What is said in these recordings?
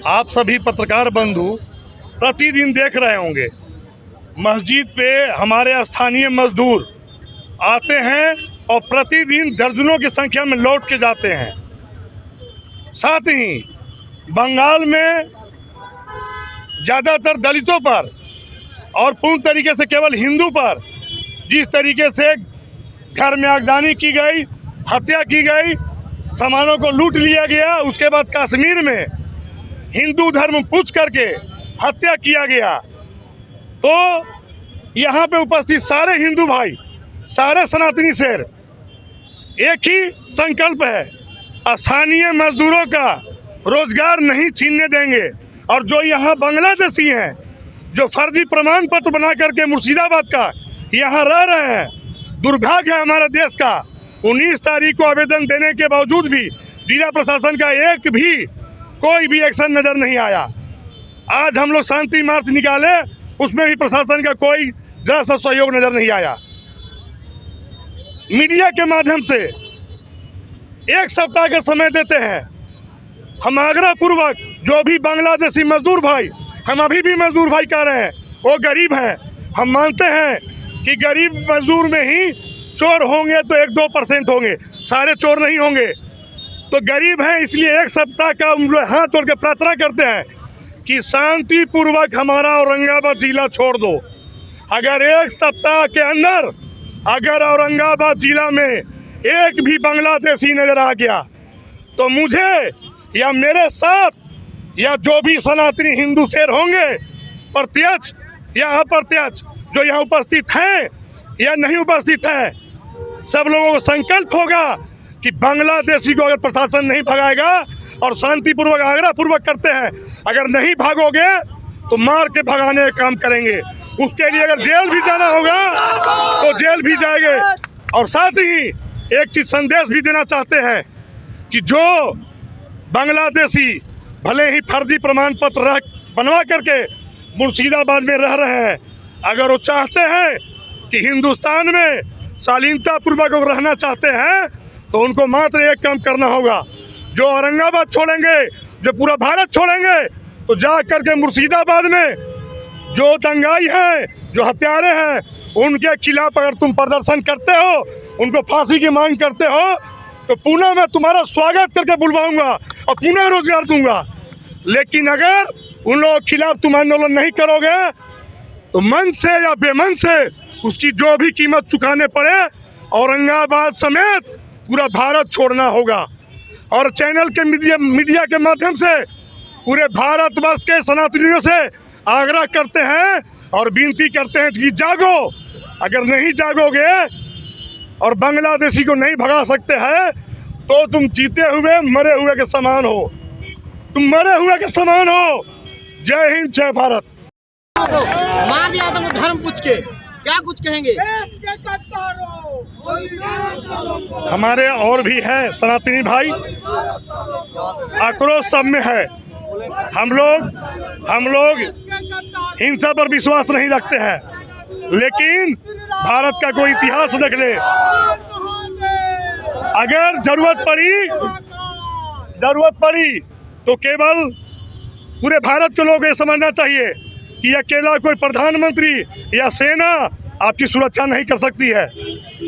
आप सभी पत्रकार बंधु प्रतिदिन देख रहे होंगे, मस्जिद पे हमारे स्थानीय मजदूर आते हैं और प्रतिदिन दर्जनों की संख्या में लौट के जाते हैं। साथ ही बंगाल में ज़्यादातर दलितों पर और पूर्ण तरीके से केवल हिंदू पर जिस तरीके से घर में आगजनी की गई, हत्या की गई, सामानों को लूट लिया गया, उसके बाद कश्मीर में हिंदू धर्म पूछ करके हत्या किया गया, तो यहाँ पे उपस्थित सारे हिंदू भाई, सारे सनातनी शेर एक ही संकल्प है, स्थानीय मजदूरों का रोजगार नहीं छीनने देंगे। और जो यहाँ बांग्लादेशी हैं, जो फर्जी प्रमाण पत्र बना करके मुर्शिदाबाद का यहाँ रह रहे हैं, दुर्भाग्य है हमारे देश का। 19 तारीख को आवेदन देने के बावजूद भी जिला प्रशासन का एक भी कोई भी एक्शन नज़र नहीं आया। आज हम लोग शांति मार्च निकाले, उसमें भी प्रशासन का कोई जरा सा सहयोग नज़र नहीं आया। मीडिया के माध्यम से एक सप्ताह का समय देते हैं। हम आग्रह पूर्वक जो भी बांग्लादेशी मजदूर भाई, हम अभी भी मजदूर भाई कह रहे हैं, वो गरीब हैं। हम मानते हैं कि गरीब मजदूर में ही चोर होंगे तो 1-2% होंगे, सारे चोर नहीं होंगे। तो गरीब हैं, इसलिए एक सप्ताह का हाथ तोड़ के प्रार्थना करते हैं कि शांतिपूर्वक हमारा औरंगाबाद जिला छोड़ दो। अगर एक सप्ताह के अंदर अगर औरंगाबाद जिला में एक भी बांग्लादेशी नजर आ गया तो मुझे या मेरे साथ या जो भी सनातनी हिंदू शेर होंगे, प्रत्यक्ष या अप्रत्यक्ष, जो यहाँ उपस्थित हैं या नहीं उपस्थित हैं, सब लोगों को संकल्प होगा कि बांग्लादेशी को अगर प्रशासन नहीं भगाएगा, और शांतिपूर्वक आग्रह पूर्वक करते हैं, अगर नहीं भागोगे तो मार के भगाने का काम करेंगे। उसके लिए अगर जेल भी जाना होगा तो जेल भी जाएंगे। और साथ ही एक चीज संदेश भी देना चाहते हैं कि जो बांग्लादेशी भले ही फर्जी प्रमाण पत्र बनवा करके मुर्शिदाबाद में रह रहे हैं, अगर वो चाहते हैं कि हिंदुस्तान में शालीनता पूर्वक रहना चाहते हैं तो उनको मात्र एक काम करना होगा, जो औरंगाबाद छोड़ेंगे, जो पूरा भारत छोड़ेंगे, तो जा करके मुर्शिदाबाद में जो दंगाई हैं, जो हत्यारे हैं, उनके खिलाफ अगर तुम प्रदर्शन करते हो, उनको फांसी की मांग करते हो, तो पुनः मैं तुम्हारा स्वागत करके बुलवाऊंगा और पुनः रोजगार दूंगा। लेकिन अगर उन लोगों के खिलाफ तुम आंदोलन नहीं करोगे तो मन से या बेमन से उसकी जो भी कीमत चुकाने पड़े, औरंगाबाद समेत पूरा भारत छोड़ना होगा। और चैनल के मीडिया के माध्यम से पूरे भारतवर्ष के सनातनियों से आग्रह करते हैं और विनती करते हैं कि जागो। अगर नहीं जागोगे और बांग्लादेशी को नहीं भगा सकते हैं तो तुम जीते हुए मरे हुए के समान हो, तुम मरे हुए के समान हो। जय हिंद, जय भारत। मार दिया तुम धर्म पूछ के, क्या कुछ कहेंगे? हमारे और भी है सनातनी भाई, आक्रोश सब में है। हम लोग हिंसा पर विश्वास नहीं रखते हैं, लेकिन भारत का कोई इतिहास देख ले, अगर जरूरत पड़ी तो केवल पूरे भारत के लोग ये समझना चाहिए कि अकेला कोई प्रधानमंत्री या सेना आपकी सुरक्षा नहीं कर सकती है।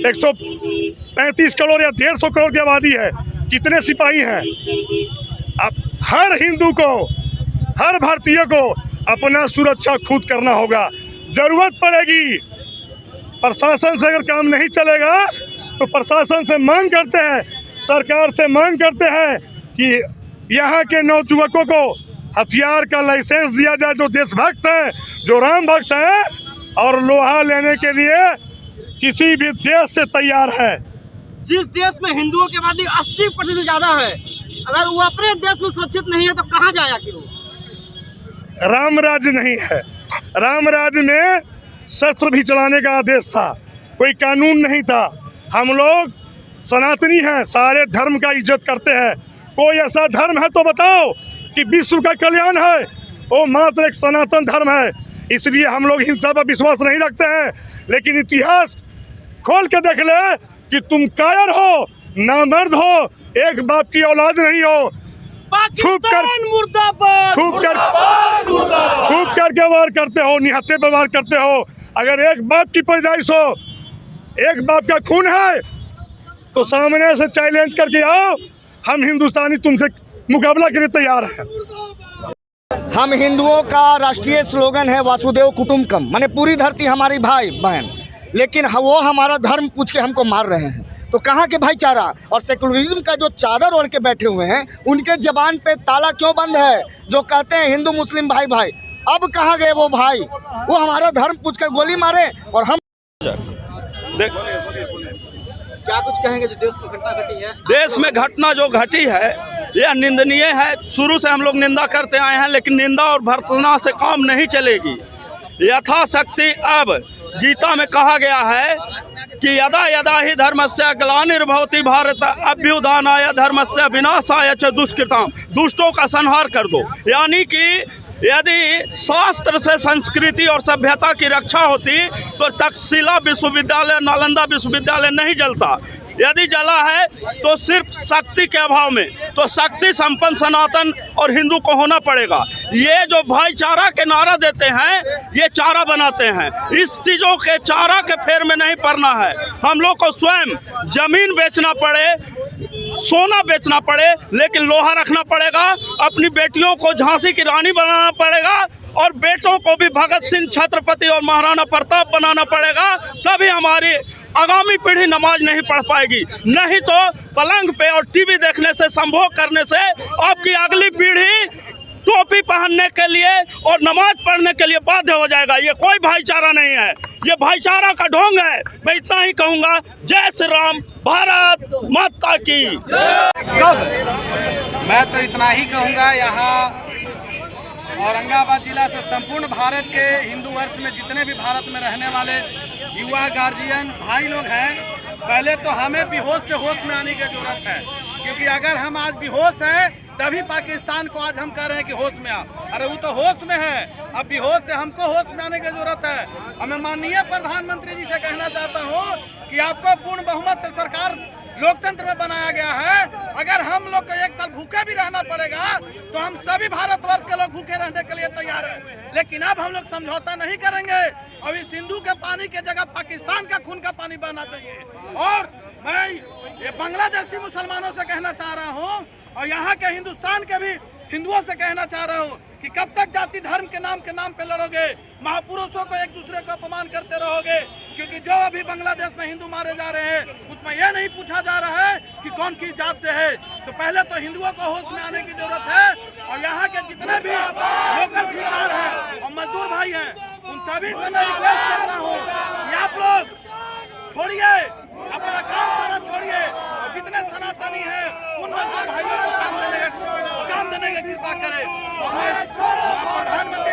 135 करोड़ या 150 करोड़ की आबादी है, कितने सिपाही हैं? अब हर हिंदू को, हर भारतीय को अपना सुरक्षा खुद करना होगा। जरूरत पड़ेगी, प्रशासन से अगर काम नहीं चलेगा तो प्रशासन से मांग करते हैं, सरकार से मांग करते हैं कि यहाँ के नौजुवकों को हथियार का लाइसेंस दिया जाए, जो देशभक्त है, जो राम भक्त है, और लोहा लेने के लिए किसी भी देश से तैयार है। जिस देश में हिंदुओं की आबादी 80% से ज्यादा है, अगर वो अपने देश में सुरक्षित नहीं है तो कहाँ जाए आखिर वो? राम राज्य नहीं है, राम राज्य में शस्त्र भी चलाने का आदेश था, कोई कानून नहीं था। हम लोग सनातनी हैं, सारे धर्म का इज्जत करते हैं। कोई ऐसा धर्म है तो बताओ कि विश्व का कल्याण है, वो मात्र एक सनातन धर्म है। इसलिए हम लोग हिंसा पर विश्वास नहीं रखते हैं। लेकिन इतिहास खोल के देख ले कि तुम कायर हो, नामर्द हो, एक बाप की औलाद नहीं हो। पाकिस्तान मुर्दाबाद, छुप करके वार करते हो, निहत्थे पे वार करते हो। अगर एक बाप की पैदाइश हो, एक बाप का खून है, तो सामने से चैलेंज करके आओ, हम हिंदुस्तानी तुमसे मुकाबला के लिए तैयार हैं। हम हिंदुओं का राष्ट्रीय स्लोगन है वासुदेव कुटुंबकम, माने पूरी धरती हमारी भाई बहन, लेकिन वो हमारा धर्म पूछ के हमको मार रहे हैं। तो कहाँ के भाईचारा? और सेकुलरिज्म का जो चादर ओढ़ के बैठे हुए हैं, उनके जबान पे ताला क्यों बंद है? जो कहते हैं हिंदू मुस्लिम भाई भाई, अब कहाँ गए वो भाई? वो हमारा धर्म पूछ कर गोली मारे और हम क्या कुछ कहेंगे जो देश में घटना घटी है? देश में घटना जो घटी है यह निंदनीय है। शुरू से हम लोग निंदा करते आए हैं, लेकिन निंदा और भर्त्सना से काम नहीं चलेगी। यथाशक्ति अब गीता में कहा गया है कि यदा यदा ही धर्मस्य ग्लानिर्भवति भारत अभ्युत्थानाय धर्मस्य विनाशाय च दुष्कृताम, दुष्टों का संहार कर दो। यानी कि यदि शास्त्र से संस्कृति और सभ्यता की रक्षा होती तो तक्षशिला विश्वविद्यालय, नालंदा विश्वविद्यालय नहीं जलता। यदि जला है तो सिर्फ शक्ति के अभाव में, तो शक्ति संपन्न सनातन और हिंदू को होना पड़ेगा। ये जो भाईचारा के नारा देते हैं, ये चारा बनाते हैं। इस चीज़ों के चारा के फेर में नहीं पड़ना है। हम लोग को स्वयं जमीन बेचना पड़े, सोना बेचना पड़े, लेकिन लोहा रखना पड़ेगा। अपनी बेटियों को झांसी की रानी बनाना पड़ेगा और बेटों को भी भगत सिंह, छत्रपति और महाराणा प्रताप बनाना पड़ेगा। तभी हमारी आगामी पीढ़ी नमाज नहीं पढ़ पाएगी। नहीं तो पलंग पे और टीवी देखने से, संभोग करने से आपकी अगली पीढ़ी टोपी पहनने के लिए और नमाज पढ़ने के लिए बाध्य हो जाएगा। ये कोई भाईचारा नहीं है, ये भाईचारा का ढोंग है। मैं इतना ही कहूँगा, जय श्री राम, भारत माता की। मैं तो इतना ही कहूँगा, यहाँ औरंगाबाद जिला से संपूर्ण भारत के हिंदू वर्ष में जितने भी भारत में रहने वाले युवा, गार्जियन भाई लोग हैं, पहले तो हमें बेहोश से होश में आने की जरूरत है। क्योंकि अगर हम आज बेहोश हैं, तभी पाकिस्तान को आज हम कह रहे हैं कि होश में आ। अरे वो तो होश में है, अब बेहोश से हमको होश में आने की जरूरत है। और मैं माननीय प्रधानमंत्री जी से कहना चाहता हूँ कि आपको पूर्ण बहुमत से सरकार लोकतंत्र में बनाया गया है। अगर हम लोग को 1 साल भूखे भी रहना पड़ेगा तो हम सभी भारतवर्ष के लोग भूखे रहने के लिए तैयार हैं। लेकिन अब हम लोग समझौता नहीं करेंगे। अब इस सिंधु के पानी के जगह पाकिस्तान का खून का पानी बहना चाहिए। और मैं ये बांग्लादेशी मुसलमानों से कहना चाह रहा हूँ और यहाँ के हिंदुस्तान के भी हिंदुओं से कहना चाह रहा हूँ कि कब तक जाति धर्म के नाम पे लड़ोगे? महापुरुषों को एक दूसरे को अपमान करते रहोगे? क्योंकि जो अभी बांग्लादेश में हिंदू मारे जा रहे हैं, उसमें यह नहीं पूछा जा रहा है कि कौन किस जात से है। तो पहले तो हिंदुओं को होश में आने की जरूरत है। और यहाँ के जितने भी लोकल ठेकेदार हैं और मजदूर भाई हैं, उन सभी से मैं रिक्वेस्ट करता हूँ कि आप लोग छोड़िए, अपना काम सारा छोड़िए। जितने सनातनी हैं उन मजदूर भाइयों को काम देने की कृपा करें। और प्रधानमंत्री